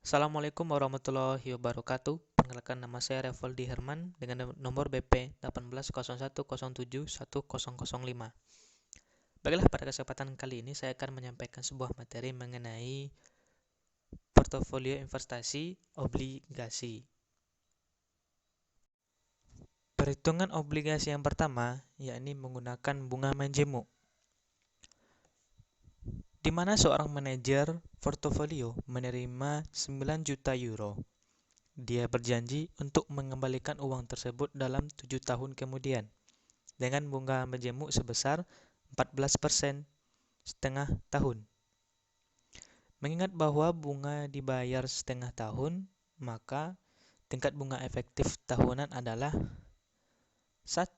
Assalamualaikum warahmatullahi wabarakatuh. Perkenalkan, nama saya Revoldi Herman dengan nomor BP 1801071005. Baiklah, pada kesempatan kali ini saya akan menyampaikan sebuah materi mengenai portofolio investasi obligasi. Perhitungan obligasi yang pertama, yakni menggunakan bunga menjemu, di mana seorang manajer portofolio menerima 9 juta euro. Dia berjanji untuk mengembalikan uang tersebut dalam 7 tahun kemudian dengan bunga menjemu sebesar 14% setengah tahun. Mengingat bahwa bunga dibayar setengah tahun, maka tingkat bunga efektif tahunan adalah 1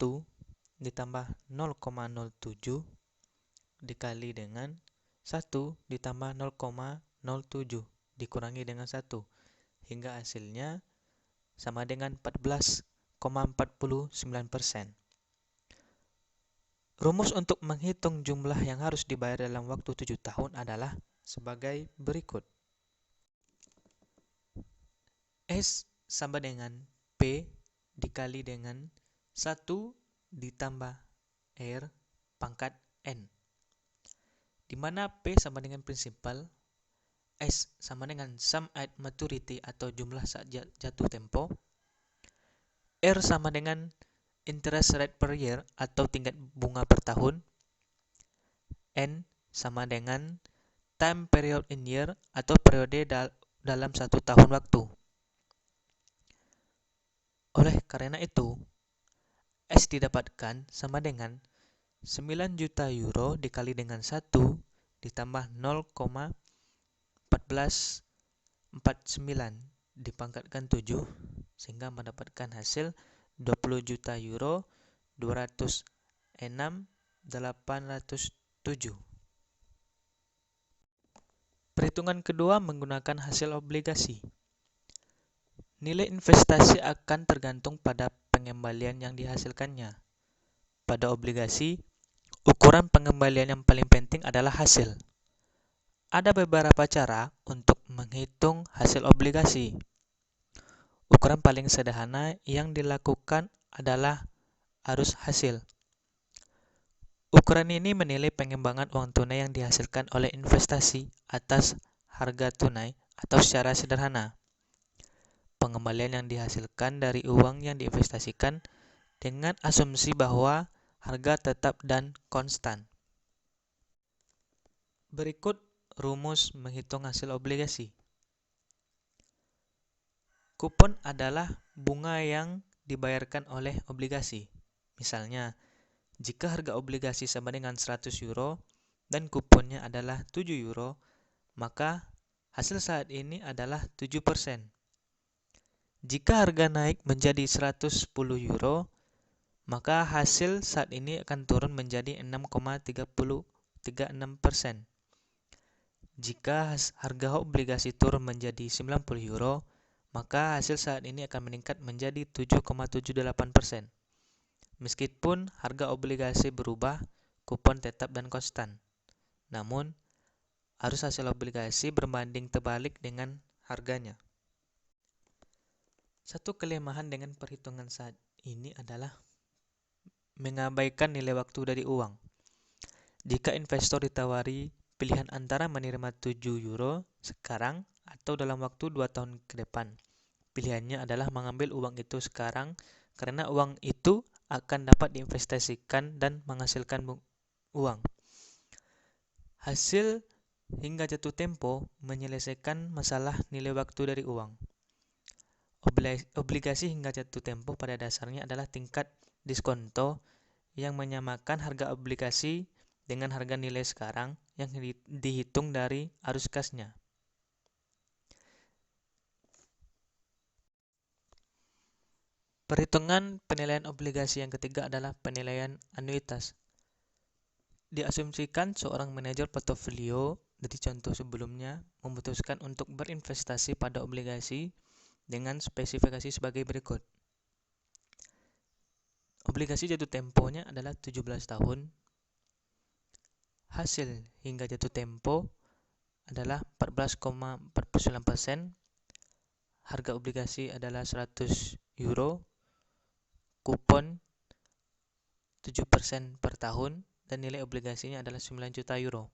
ditambah 0,07 dikali dengan 1 ditambah 0,07 dikurangi dengan 1, hingga hasilnya sama dengan 14,49%. Rumus untuk menghitung jumlah yang harus dibayar dalam waktu 7 tahun adalah sebagai berikut. S sama dengan P dikali dengan 1 ditambah R pangkat N, di mana P sama dengan prinsipal, S sama dengan sum at maturity atau jumlah saat jatuh tempo, R sama dengan interest rate per year atau tingkat bunga per tahun, N sama dengan time period in year atau periode dalam 1 tahun waktu. Oleh karena itu, S didapatkan sama dengan 9 juta euro dikali dengan 1 ditambah 0,1449 dipangkatkan 7, sehingga mendapatkan hasil 20 juta euro 206.807. Perhitungan kedua menggunakan hasil obligasi. Nilai investasi akan tergantung pada pengembalian yang dihasilkannya. Pada obligasi, ukuran pengembalian yang paling penting adalah hasil. Ada beberapa cara untuk menghitung hasil obligasi. Ukuran paling sederhana yang dilakukan adalah arus hasil. Ukuran ini menilai pengembangan uang tunai yang dihasilkan oleh investasi atas harga tunai, atau secara sederhana, pengembalian yang dihasilkan dari uang yang diinvestasikan dengan asumsi bahwa harga tetap dan konstan. Berikut rumus menghitung hasil obligasi. Kupon adalah bunga yang dibayarkan oleh obligasi. Misalnya, jika harga obligasi sama dengan 100 euro dan kuponnya adalah 7 euro, maka hasil saat ini adalah 7%. Jika harga naik menjadi 110 euro, maka hasil saat ini akan turun menjadi 6,36%. Jika harga obligasi turun menjadi 90 euro, maka hasil saat ini akan meningkat menjadi 7,78%. Meskipun harga obligasi berubah, kupon tetap dan konstan. Namun, arus hasil obligasi berbanding terbalik dengan harganya. Satu kelemahan dengan perhitungan saat ini adalah mengabaikan nilai waktu dari uang. Jika investor ditawari pilihan antara menerima 7 euro sekarang atau dalam waktu 2 tahun ke depan, pilihannya adalah mengambil uang itu sekarang karena uang itu akan dapat diinvestasikan dan menghasilkan uang. Hasil hingga jatuh tempo menyelesaikan masalah nilai waktu dari uang. Obligasi hingga jatuh tempo pada dasarnya adalah tingkat diskonto yang menyamakan harga obligasi dengan harga nilai sekarang yang dihitung dari arus kasnya. Perhitungan penilaian obligasi yang ketiga adalah penilaian anuitas. Diasumsikan seorang manajer portofolio dari contoh sebelumnya memutuskan untuk berinvestasi pada obligasi dengan spesifikasi sebagai berikut. Obligasi jatuh temponya adalah 17 tahun. Hasil hingga jatuh tempo adalah 14,49%. harga obligasi adalah 100 euro, kupon 7% per tahun, dan nilai obligasinya adalah 9 juta euro.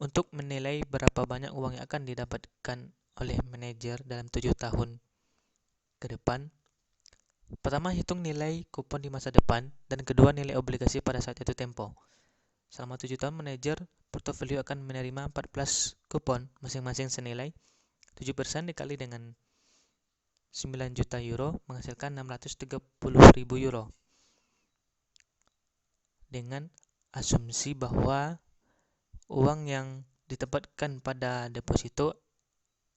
Untuk menilai berapa banyak uang yang akan didapatkan oleh manajer dalam 7 tahun ke depan, pertama hitung nilai kupon di masa depan, dan kedua nilai obligasi pada saat jatuh tempo. Selama 7 tahun, manajer portofolio akan menerima 14 kupon masing-masing senilai 7% dikali dengan 9 juta euro menghasilkan 630.000 euro. Dengan asumsi bahwa uang yang ditempatkan pada deposito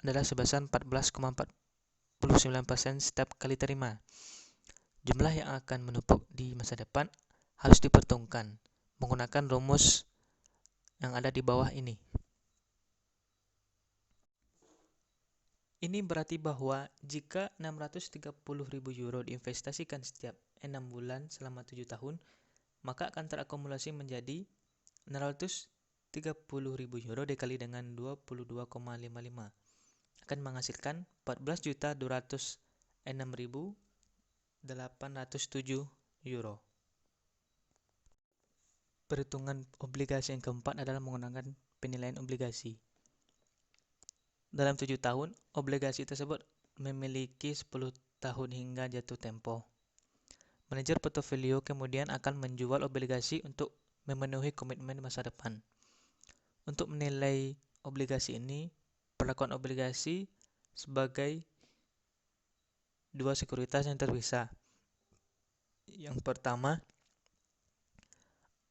adalah sebesar 14,49% setiap kali terima. Jumlah yang akan menumpuk di masa depan harus diperhitungkan menggunakan rumus yang ada di bawah ini. Ini berarti bahwa jika 630.000 euro diinvestasikan setiap 6 bulan selama 7 tahun, maka akan terakumulasi menjadi 630.000 euro dikali dengan 22,55 akan menghasilkan 14.206.807 euro. Perhitungan obligasi yang keempat adalah menggunakan penilaian obligasi. Dalam 7 tahun, obligasi tersebut memiliki 10 tahun hingga jatuh tempo. Manajer portofolio kemudian akan menjual obligasi untuk memenuhi komitmen masa depan. Untuk menilai obligasi ini, perlakuan obligasi sebagai dua sekuritas yang terpisah. Yang pertama,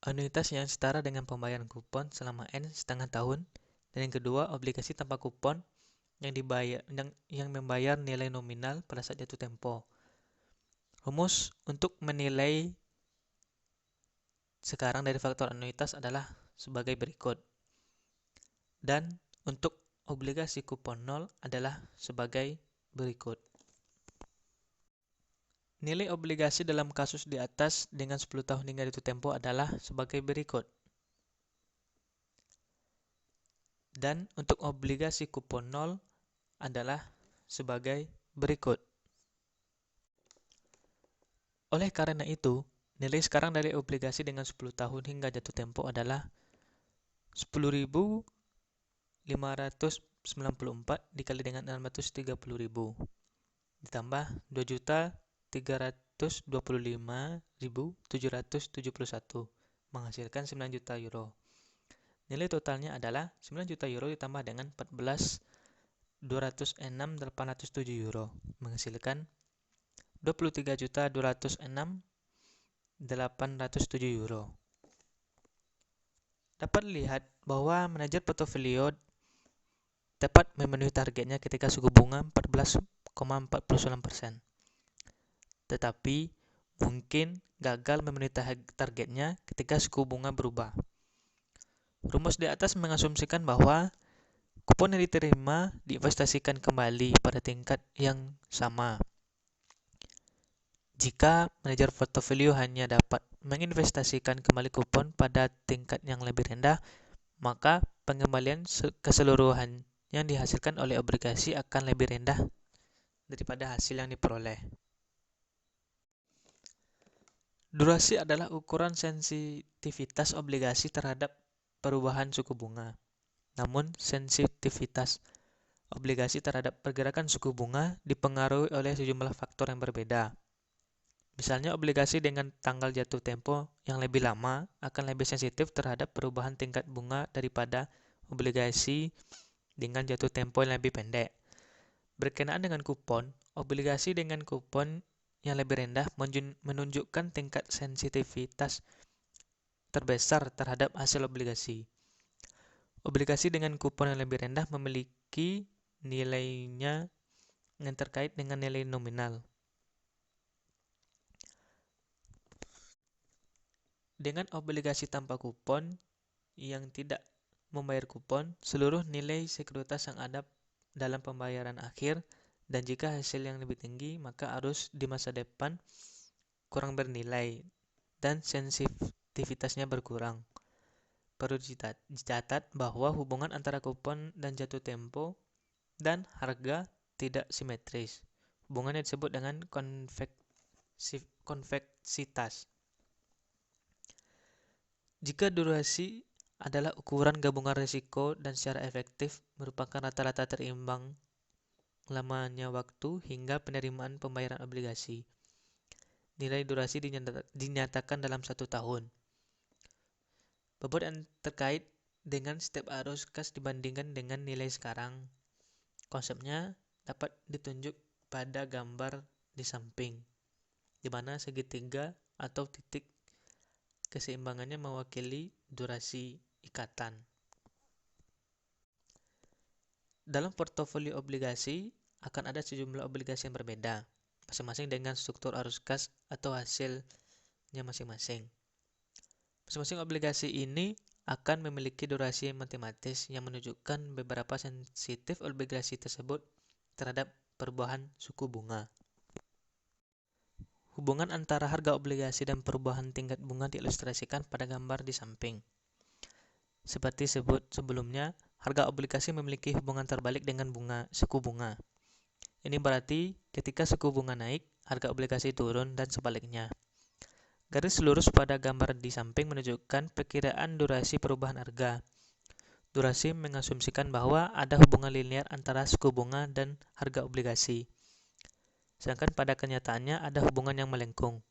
anuitas yang setara dengan pembayaran kupon selama N setengah tahun, dan yang kedua, obligasi tanpa kupon yang membayar nilai nominal pada saat jatuh tempo. Rumus untuk menilai sekarang dari faktor anuitas adalah sebagai berikut. Dan untuk obligasi kupon 0 adalah sebagai berikut. Nilai obligasi dalam kasus di atas dengan 10 tahun hingga jatuh tempo adalah sebagai berikut. Dan untuk obligasi kupon 0 adalah sebagai berikut. Oleh karena itu, nilai sekarang dari obligasi dengan 10 tahun hingga jatuh tempo adalah 10.594 dikali dengan 630.000 ditambah 2.325.771 menghasilkan 9 juta euro. Nilai totalnya adalah 9 juta euro ditambah dengan 14.206.807 euro menghasilkan 23.206.807 euro. Dapat dilihat bahwa manajer portofolio dapat memenuhi targetnya ketika suku bunga 14,49%. Tetapi mungkin gagal memenuhi targetnya ketika suku bunga berubah. Rumus di atas mengasumsikan bahwa kupon yang diterima diinvestasikan kembali pada tingkat yang sama. Jika manajer portofolio hanya dapat menginvestasikan kembali kupon pada tingkat yang lebih rendah, maka pengembalian keseluruhan yang dihasilkan oleh obligasi akan lebih rendah daripada hasil yang diperoleh. Durasi adalah ukuran sensitivitas obligasi terhadap perubahan suku bunga. Namun, sensitivitas obligasi terhadap pergerakan suku bunga dipengaruhi oleh sejumlah faktor yang berbeda. Misalnya, obligasi dengan tanggal jatuh tempo yang lebih lama akan lebih sensitif terhadap perubahan tingkat bunga daripada obligasi dengan jatuh tempo yang lebih pendek. Berkenaan dengan kupon, obligasi dengan kupon yang lebih rendah menunjukkan tingkat sensitivitas terbesar terhadap hasil obligasi. Obligasi dengan kupon yang lebih rendah memiliki nilainya yang terkait dengan nilai nominal. Dengan obligasi tanpa kupon yang tidak membayar kupon, seluruh nilai sekuritas yang ada dalam pembayaran akhir, dan jika hasil yang lebih tinggi, maka arus di masa depan kurang bernilai dan sensitivitasnya berkurang. Perlu dicatat bahwa hubungan antara kupon dan jatuh tempo dan harga tidak simetris. Hubungannya disebut dengan konveksitas. Jika durasi adalah ukuran gabungan risiko dan secara efektif merupakan rata-rata terimbang lamanya waktu hingga penerimaan pembayaran obligasi. Nilai durasi dinyatakan dalam 1 tahun. Bobot yang terkait dengan setiap arus kas dibandingkan dengan nilai sekarang. Konsepnya dapat ditunjuk pada gambar di samping, di mana segitiga atau titik keseimbangannya mewakili durasi ikatan. Dalam portofolio obligasi akan ada sejumlah obligasi yang berbeda, masing-masing dengan struktur arus kas atau hasilnya masing-masing. Masing-masing obligasi ini akan memiliki durasi matematis yang menunjukkan beberapa sensitif obligasi tersebut terhadap perubahan suku bunga. Hubungan antara harga obligasi dan perubahan tingkat bunga diilustrasikan pada gambar di samping. Seperti sebelumnya, harga obligasi memiliki hubungan terbalik dengan suku bunga. Ini berarti ketika suku bunga naik, harga obligasi turun dan sebaliknya. Garis lurus pada gambar di samping menunjukkan perkiraan durasi perubahan harga. Durasi mengasumsikan bahwa ada hubungan linear antara suku bunga dan harga obligasi. Sedangkan pada kenyataannya ada hubungan yang melengkung.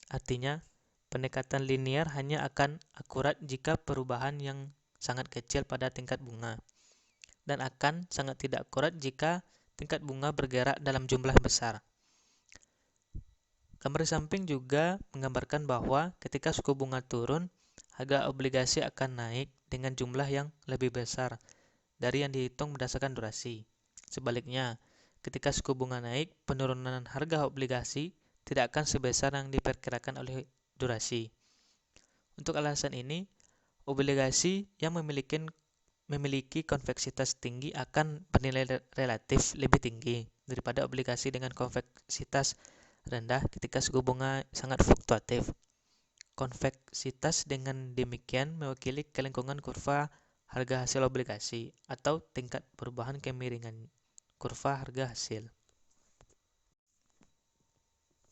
Artinya, pendekatan linear hanya akan akurat jika perubahan yang sangat kecil pada tingkat bunga, dan akan sangat tidak akurat jika tingkat bunga bergerak dalam jumlah besar. Gambar di samping juga menggambarkan bahwa ketika suku bunga turun, harga obligasi akan naik dengan jumlah yang lebih besar dari yang dihitung berdasarkan durasi. Sebaliknya, ketika suku bunga naik, penurunan harga obligasi tidak akan sebesar yang diperkirakan oleh durasi. Untuk alasan ini, obligasi yang memiliki konveksitas tinggi akan bernilai relatif lebih tinggi daripada obligasi dengan konveksitas rendah ketika suku bunga sangat fluktuatif. Konveksitas dengan demikian mewakili kelengkungan kurva harga hasil obligasi atau tingkat perubahan kemiringan kurva harga hasil.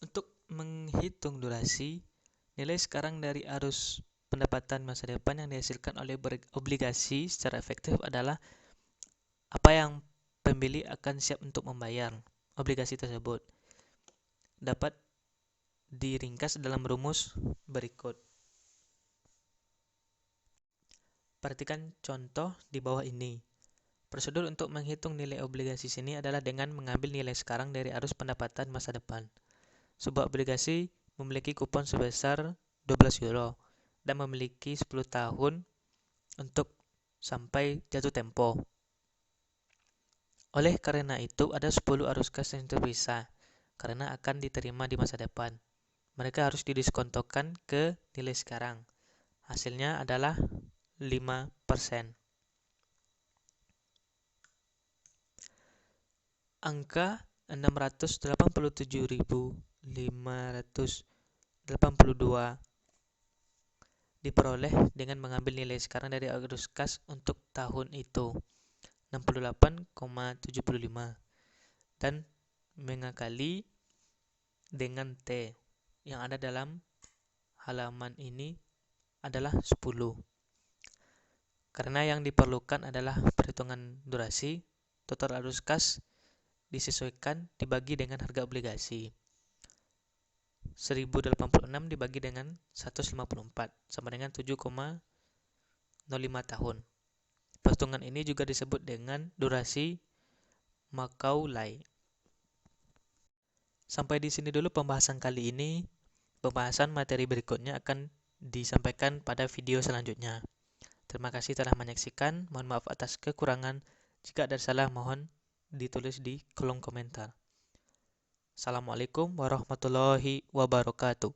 Untuk menghitung durasi, nilai sekarang dari arus pendapatan masa depan yang dihasilkan oleh obligasi secara efektif adalah apa yang pembeli akan siap untuk membayar obligasi tersebut. Dapat diringkas dalam rumus berikut. Perhatikan contoh di bawah ini. Prosedur untuk menghitung nilai obligasi sini adalah dengan mengambil nilai sekarang dari arus pendapatan masa depan. Sebuah obligasi memiliki kupon sebesar 12 euro dan memiliki 10 tahun untuk sampai jatuh tempo. Oleh karena itu, ada 10 arus kas yang terpisah karena akan diterima di masa depan. Mereka harus didiskontokan ke nilai sekarang. Hasilnya adalah 5%. Angka 687.582 diperoleh dengan mengambil nilai sekarang dari arus kas untuk tahun itu, 68,75, dan mengakali dengan T yang ada dalam halaman ini adalah 10. Karena yang diperlukan adalah perhitungan durasi, total arus kas disesuaikan dibagi dengan harga obligasi. 1086 dibagi dengan 154 sama dengan 7,05 tahun. Perhitungan ini juga disebut dengan durasi Macaulay. Sampai di sini dulu pembahasan kali ini. Pembahasan materi berikutnya akan disampaikan pada video selanjutnya. Terima kasih telah menyaksikan. Mohon maaf atas kekurangan. Jika ada salah, mohon ditulis di kolom komentar. Assalamualaikum warahmatullahi wabarakatuh.